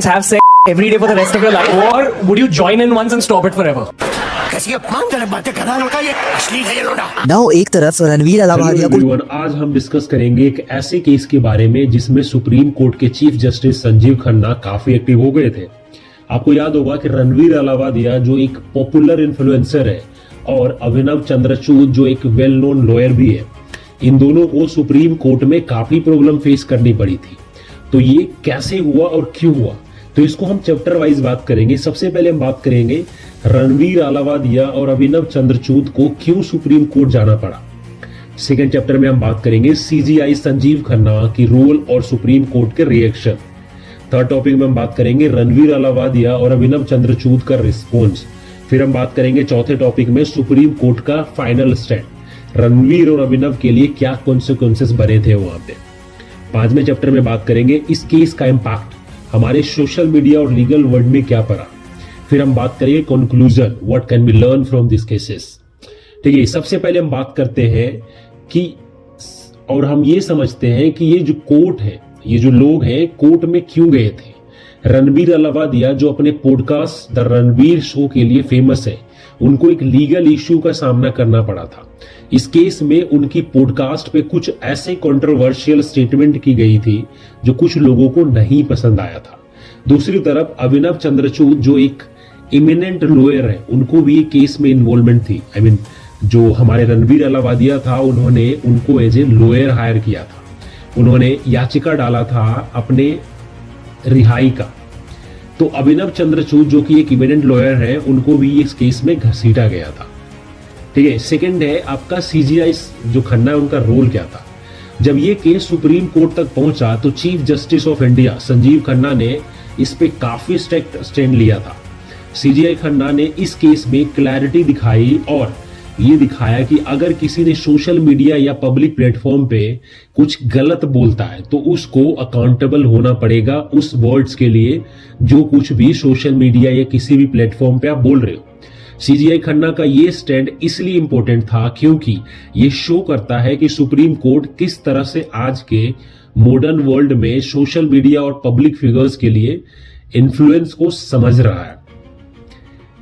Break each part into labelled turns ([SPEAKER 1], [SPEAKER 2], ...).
[SPEAKER 1] just have sex every day for the rest of your life, or would you join in once and stop it forever?
[SPEAKER 2] कैसी अपमानजनक बातें कर रहा है लड़का, ये अश्लील है ये लोडा।
[SPEAKER 3] नाउ एक तरफ रणवीर अलाहाबादिया को
[SPEAKER 4] आज हम डिस्कस करेंगे एक ऐसे केस के बारे में जिसमें सुप्रीम कोर्ट के चीफ जस्टिस संजीव खन्ना काफी एक्टिव हो गए थे। आपको याद होगा कि रणवीर अलाहाबादिया जो एक पॉपुलर इन्फ्लुएंसर है और अभिनव चंद्रचूड जो एक वेल नोन लॉयर भी है, इन दोनों को सुप्रीम कोर्ट में काफी प्रॉब्लम फेस करनी पड़ी थी। तो ये कैसे हुआ और क्यों हुआ, तो इसको हम चैप्टर वाइज बात करेंगे। सबसे पहले हम बात करेंगे रणवीर अलाहाबादिया और अभिनव चंद्रचूड को क्यों सुप्रीम कोर्ट जाना पड़ा। सेकेंड चैप्टर में हम बात करेंगे सीजीआई संजीव खन्ना की रोल और सुप्रीम कोर्ट के रिएक्शन। थर्ड टॉपिक में हम बात करेंगे रणवीर अलाहाबादिया और अभिनव चंद्रचूड का रिस्पॉन्स। फिर हम बात करेंगे चौथे टॉपिक में सुप्रीम कोर्ट का फाइनल स्टैंड, रणवीर और अभिनव के लिए क्या कॉन्सिक्वेंसेस बने थे वहां पे। पांचवें चैप्टर में बात करेंगे इस केस का इंपैक्ट हमारे सोशल मीडिया और लीगल वर्ल्ड में क्या पड़ा। फिर हम बात करेंगे conclusion, what can be learn from this cases. ठीक है, सबसे पहले हम बात करते हैं कि और हम ये समझते हैं कि ये जो कोर्ट है, ये जो लोग हैं कोर्ट में क्यों गए थे। रणवीर अलाहाबादिया जो अपने पॉडकास्ट द रणवीर शो के लिए फेमस है, उनको एक लीगल इश्यू का सामना करना पड़ा था। इस केस में उनकी पॉडकास्ट पे कुछ ऐसे कंट्रोवर्शियल स्टेटमेंट की गई थी जो कुछ लोगों को नहीं पसंद आया था। दूसरी तरफ अभिनव चंद्रचूड जो एक इमिनेंट लॉयर है, उनको भी केस में इन्वॉल्वमेंट थी। जो हमारे रणवीर अलाहाबादिया था, उन्होंने उनको एज ए लॉयर हायर किया था। उन्होंने याचिका डाला था अपने रिहाई का। तो अभिनव चंद्रचूड जो कि एक इमिनेंट लॉयर है, उनको भी इस केस में घसीटा गया था। ठीक है, सेकंड है आपका सीजीआई जो खन्ना है, उनका रोल क्या था। जब ये केस सुप्रीम कोर्ट तक पहुंचा तो chief justice of India Sanjeev Khanna ने इस पे काफी स्ट्रिक्ट स्टैंड लिया था। सीजीआई खन्ना ने इस केस में क्लैरिटी दिखाई और ये दिखाया कि अगर किसी ने सोशल मीडिया या पब्लिक प्लेटफॉर्म पे कुछ गलत बोलता है तो उसको अकाउंटेबल होना पड़ेगा उस वर्ड्स के लिए जो कुछ भी सोशल मीडिया या किसी भी प्लेटफॉर्म पे आप बोल रहे हो। सीजीआई खन्ना का ये स्टैंड इसलिए इंपॉर्टेंट था क्योंकि ये शो करता है कि सुप्रीम कोर्ट किस तरह से आज के मॉडर्न वर्ल्ड में सोशल मीडिया और पब्लिक फिगर्स के लिए इन्फ्लुएंस को समझ रहा है।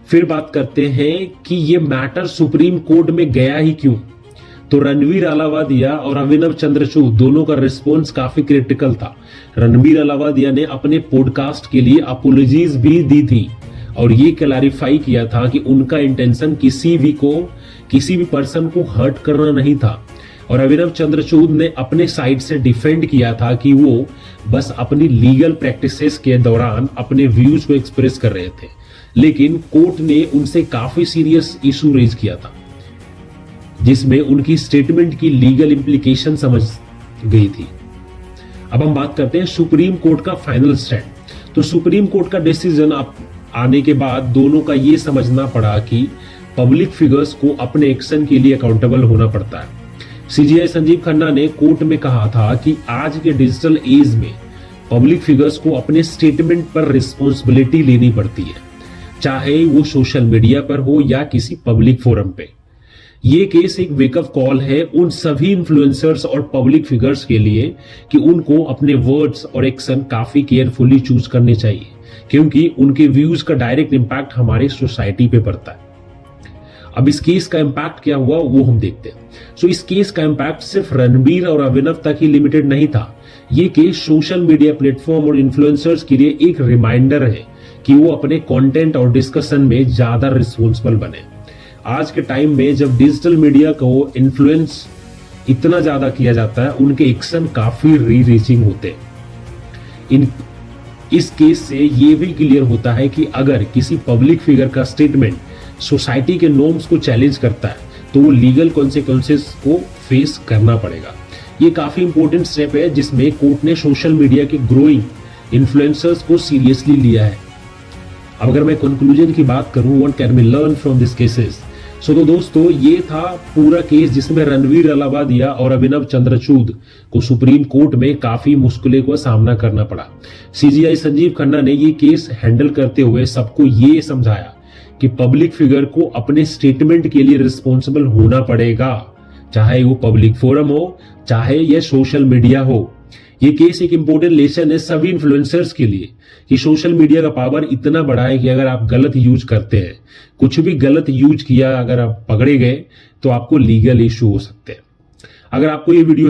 [SPEAKER 4] फिर बात करते हैं कि ये मैटर सुप्रीम कोर्ट में गया ही क्यों। तो रणवीर अलाहाबादिया और अभिनव चंद्रचूड दोनों का रिस्पॉन्स काफी क्रिटिकल था। रणवीर अलाहाबादिया ने अपने पॉडकास्ट के लिए अपोलॉजीज भी दी थी और ये क्लैरिफाई किया था कि उनका इंटेंशन किसी भी पर्सन को हर्ट करना नहीं था। और अभिनव चंद्रचूड ने अपने साइड से डिफेंड किया था कि वो बस अपनी लीगल प्रैक्टिसेस के दौरान अपने व्यूज को एक्सप्रेस कर रहे थे, लेकिन कोर्ट ने उनसे काफी सीरियस इशू रेज किया था जिसमें उनकी स्टेटमेंट की लीगल इंप्लीकेशन समझ गई थी। अब हम बात करते हैं सुप्रीम कोर्ट का फाइनल स्टैंड। तो सुप्रीम कोर्ट का डिसीजन आने के बाद दोनों का ये समझना पड़ा कि पब्लिक फिगर्स को अपने एक्शन के लिए अकाउंटेबल होना पड़ता है। सीजीआई संजीव खन्ना ने कोर्ट में कहा था कि आज के डिजिटल एज में पब्लिक फिगर्स को अपने स्टेटमेंट पर रिस्पॉन्सिबिलिटी लेनी पड़ती है, चाहे वो सोशल मीडिया पर हो या किसी पब्लिक फोरम पे। ये केस एक वेकअप कॉल है उन सभी इन्फ्लुएंसर्स और पब्लिक फिगर्स के लिए कि उनको अपने वर्ड्स और एक्शन काफी केयरफुली चूज करने चाहिए, क्योंकि उनके व्यूज का डायरेक्ट इंपैक्ट हमारे सोसाइटी पे पड़ता है। अब इस केस का इंपैक्ट क्या हुआ वो हम देखते हैं। सो इस केस का इंपैक्ट सिर्फ रणवीर और अभिनव तक ही लिमिटेड नहीं था। ये केस सोशल मीडिया प्लेटफॉर्म और इन्फ्लुएंसर्स के लिए एक रिमाइंडर है कि वो अपने कंटेंट और डिस्कशन में ज्यादा रिस्पॉन्सिबल बने। आज के टाइम में जब डिजिटल मीडिया को इन्फ्लुएंस इतना ज्यादा किया जाता है, उनके एक्शन काफी रीचेजिंग होते हैं। इस केस से ये भी क्लियर होता है कि अगर किसी पब्लिक फिगर का स्टेटमेंट सोसाइटी के नॉर्म्स को चैलेंज करता है तो वो लीगल कॉन्सिक्वेंसेस को फेस करना पड़ेगा। ये काफी इंपॉर्टेंट स्टेप है जिसमें कोर्ट ने सोशल मीडिया के ग्रोइंग इन्फ्लुएंसर्स को सीरियसली लिया है। अब अगर मैं कंक्लूजन की बात करूं, what can be learn from this cases. So तो दोस्तों, ये था पूरा केस जिसमें रणवीर अलाहाबादिया और अभिनव चंद्रचूड को सुप्रीम कोर्ट में काफी मुश्किलों का सामना करना पड़ा। सीजीआई संजीव खन्ना ने ये केस हैंडल करते हुए सबको ये समझाया कि पब्लिक फिगर को अपने स्टेटमेंट के लिए रिस्पॉन्सिबल होना पड़ेगा, चाहे वो पब्लिक फोरम हो चाहे ये सोशल मीडिया हो। ये केस एक इंपॉर्टेंट लेसन है सभी इन्फ्लुएंसर्स के लिए कि सोशल मीडिया का पावर इतना बड़ा है कि अगर आप गलत यूज करते हैं, कुछ भी गलत यूज किया, अगर आप पकड़े गए तो आपको लीगल इशू हो सकते हैं। अगर आपको ये वीडियो